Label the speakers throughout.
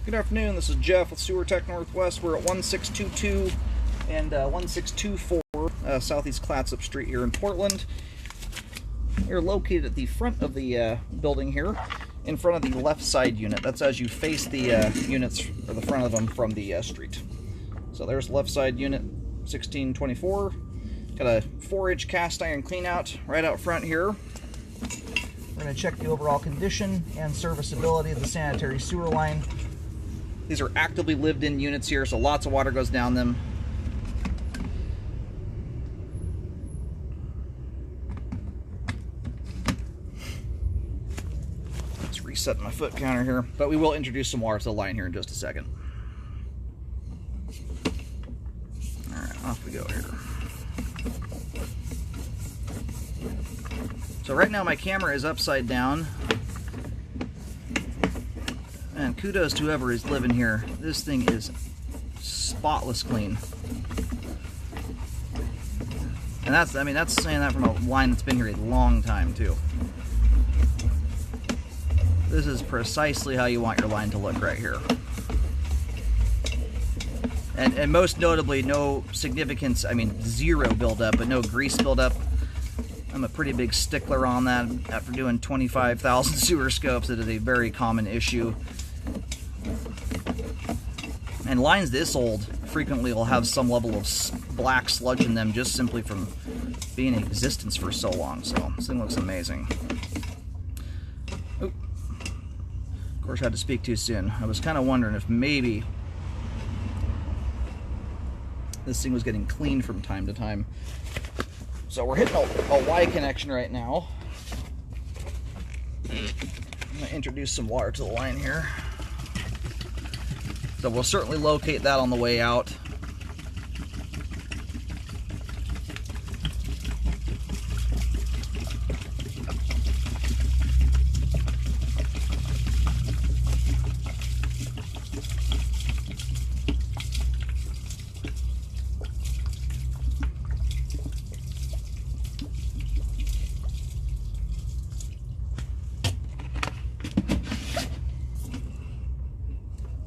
Speaker 1: Good afternoon, this is Jeff with Sewer Tech Northwest. We're at 1622 and 1624 Southeast Clatsop Street here in Portland. We're located at the front of the building here, in front of the left side unit. That's as you face the units, or the front of them, from the street. So there's the left side unit, 1624. Got a 4-inch cast iron clean out right out front here. We're going to check the overall condition and serviceability of the sanitary sewer line. These are actively lived-in units here, so lots of water goes down them. Let's reset my foot counter here, but we will introduce some water to the line here in just a second. All right, off we go here. So right now my camera is upside down. And kudos to whoever is living here. This thing is spotless clean. And that's saying that from a line that's been here a long time too. This is precisely how you want your line to look right here. And most notably, no significance, zero buildup, but no grease buildup. I'm a pretty big stickler on that. After doing 25,000 sewer scopes, it is a very common issue. And lines this old frequently will have some level of black sludge in them just simply from being in existence for so long. So this thing looks amazing. Oop. Of course, I had to speak too soon. I was kind of wondering if maybe this thing was getting cleaned from time to time. So we're hitting a Y connection right now. I'm going to introduce some water to the line here. So we'll certainly locate that on the way out.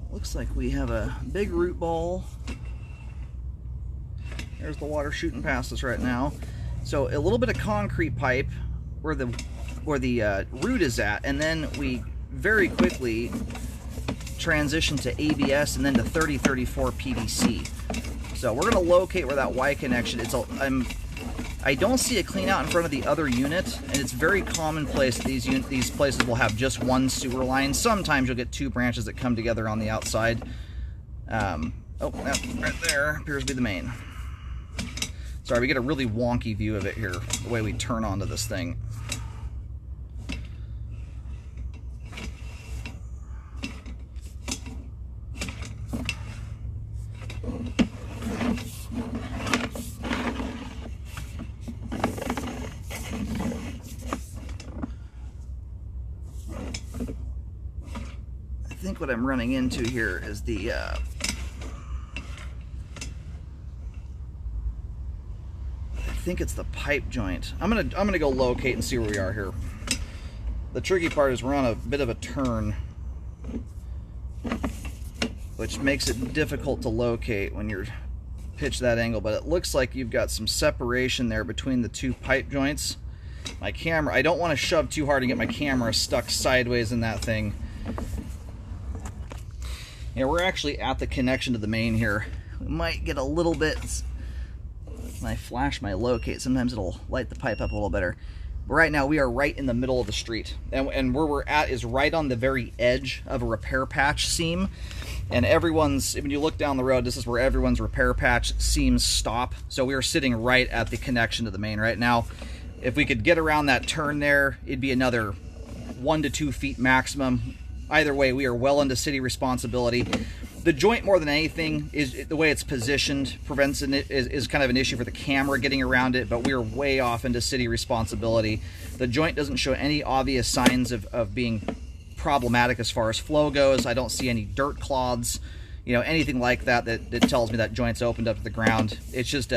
Speaker 1: Looks like we have a big root ball. There's the water shooting past us right now. So a little bit of concrete pipe where the root is at, and then we very quickly transition to ABS and then to 3034 PVC. So we're going to locate where that Y connection is. I don't see a clean out in front of the other unit, and it's very commonplace that these places will have just one sewer line. Sometimes you'll get two branches that come together on the outside. Oh, that right there appears to be the main. Sorry, we get a really wonky view of it here, the way we turn onto this thing. I think what I'm running into here is the I think it's the pipe joint. I'm gonna go locate and see where we are here. The tricky part is we're on a bit of a turn, which makes it difficult to locate when you're pitched that angle, but it looks like you've got some separation there between the two pipe joints. My camera, I don't want to shove too hard and get my camera stuck sideways in that thing. Yeah, we're actually at the connection to the main here. We might get a little bit, when I flash my locate, sometimes it'll light the pipe up a little better. But right now we are right in the middle of the street. And where we're at is right on the very edge of a repair patch seam. And when you look down the road, this is where everyone's repair patch seams stop. So we are sitting right at the connection to the main right now. If we could get around that turn there, it'd be another 1 to 2 feet maximum. Either way, we are well into city responsibility. The joint, more than anything, is the way it's positioned prevents it, is kind of an issue for the camera getting around it, but we are way off into city responsibility. The joint doesn't show any obvious signs of being problematic as far as flow goes. I don't see any dirt clods, anything like that tells me that joint's opened up to the ground. It's just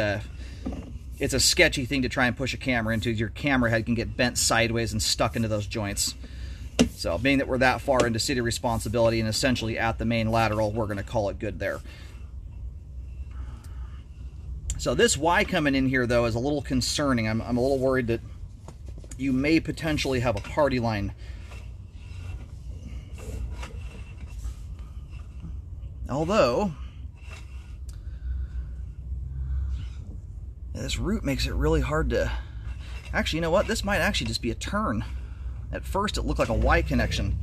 Speaker 1: it's a sketchy thing to try and push a camera into. Your camera head can get bent sideways and stuck into those joints. So being that we're that far into city responsibility and essentially at the main lateral, we're going to call it good there. So this Y coming in here, though, is a little concerning. I'm a little worried that you may potentially have a party line. Although, this root makes it really hard to... Actually, you know what? This might actually just be a turn. At first, it looked like a Y connection.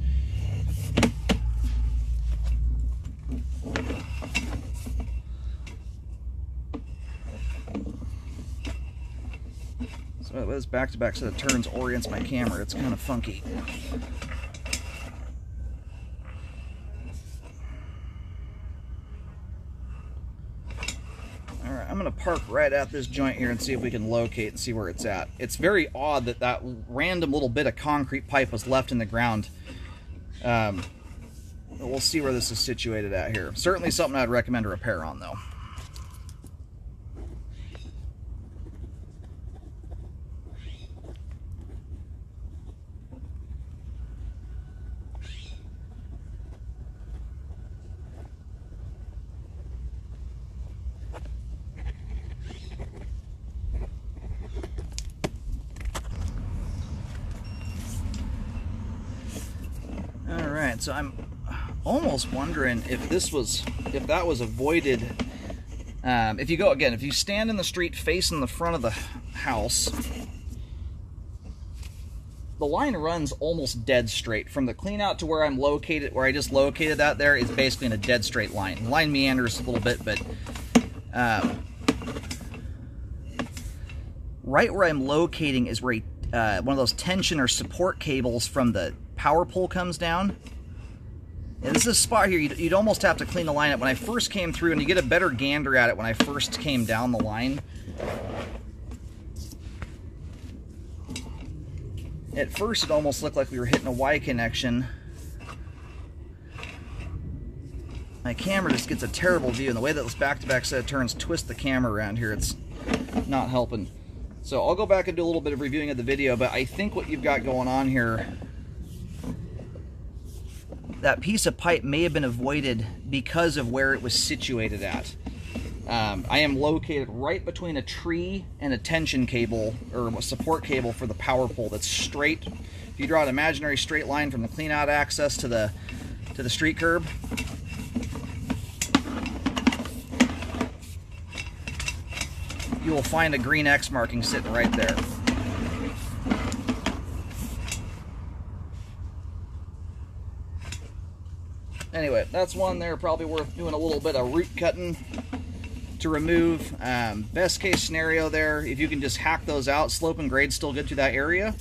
Speaker 1: So this back-to-back set of turns orients my camera. It's kind of funky. Alright, I'm going to park right at this joint here and see if we can locate and see where it's at. It's very odd that that random little bit of concrete pipe was left in the ground. We'll see where this is situated at here. Certainly something I'd recommend a repair on, though. Alright, so I'm almost wondering if that was avoided. If you stand in the street facing the front of the house, the line runs almost dead straight. From the clean out to where I'm located, where I just located that there, is basically in a dead straight line. The line meanders a little bit, but right where I'm locating is where one of those tension or support cables from the power pole comes down. And this is a spot here you'd almost have to clean the line up. When I first came through, and you get a better gander at it when I first came down the line, at first it almost looked like we were hitting a Y connection. My camera just gets a terrible view, and the way that this back-to-back set of turns twist the camera around here, it's not helping. So I'll go back and do a little bit of reviewing of the video, but I think what you've got going on here, that piece of pipe may have been avoided because of where it was situated at. I am located right between a tree and a tension cable, or a support cable for the power pole that's straight. If you draw an imaginary straight line from the clean out access to the street curb, you will find a green X marking sitting right there. Anyway, that's one there probably worth doing a little bit of root cutting to remove. Best case scenario there, if you can just hack those out, slope and grade still good to that area.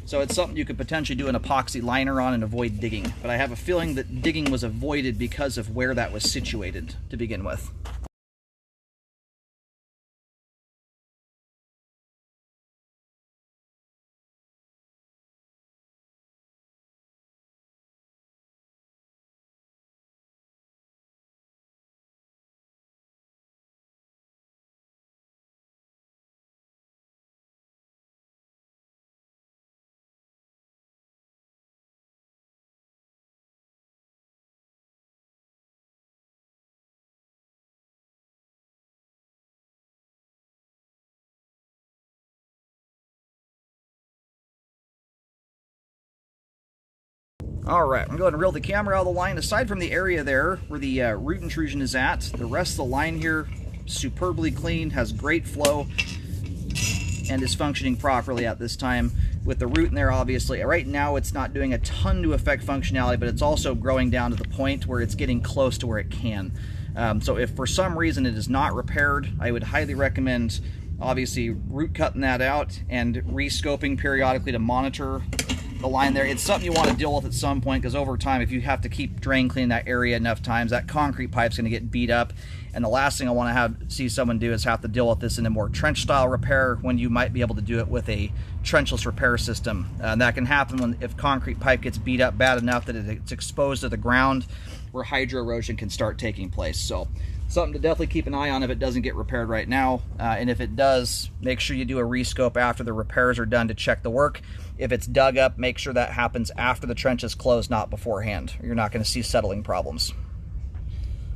Speaker 1: So it's something you could potentially do an epoxy liner on and avoid digging. But I have a feeling that digging was avoided because of where that was situated to begin with. Alright, I'm going to reel the camera out of the line. Aside from the area there where the root intrusion is at, the rest of the line here, superbly clean, has great flow, and is functioning properly at this time. With the root in there, obviously, right now it's not doing a ton to affect functionality, but it's also growing down to the point where it's getting close to where it can. So if for some reason it is not repaired, I would highly recommend, obviously, root cutting that out and re-scoping periodically to monitor the line there. It's something you want to deal with at some point, because over time, if you have to keep drain cleaning that area enough times, that concrete pipe's going to get beat up, And the last thing I want to see someone do is have to deal with this in a more trench style repair when you might be able to do it with a trenchless repair system. And that can happen if concrete pipe gets beat up bad enough that it's exposed to the ground, where hydro erosion can start taking place. So something to definitely keep an eye on if it doesn't get repaired right now. And if it does, make sure you do a rescope after the repairs are done to check the work. If it's dug up, make sure that happens after the trench is closed, not beforehand, or you're not going to see settling problems.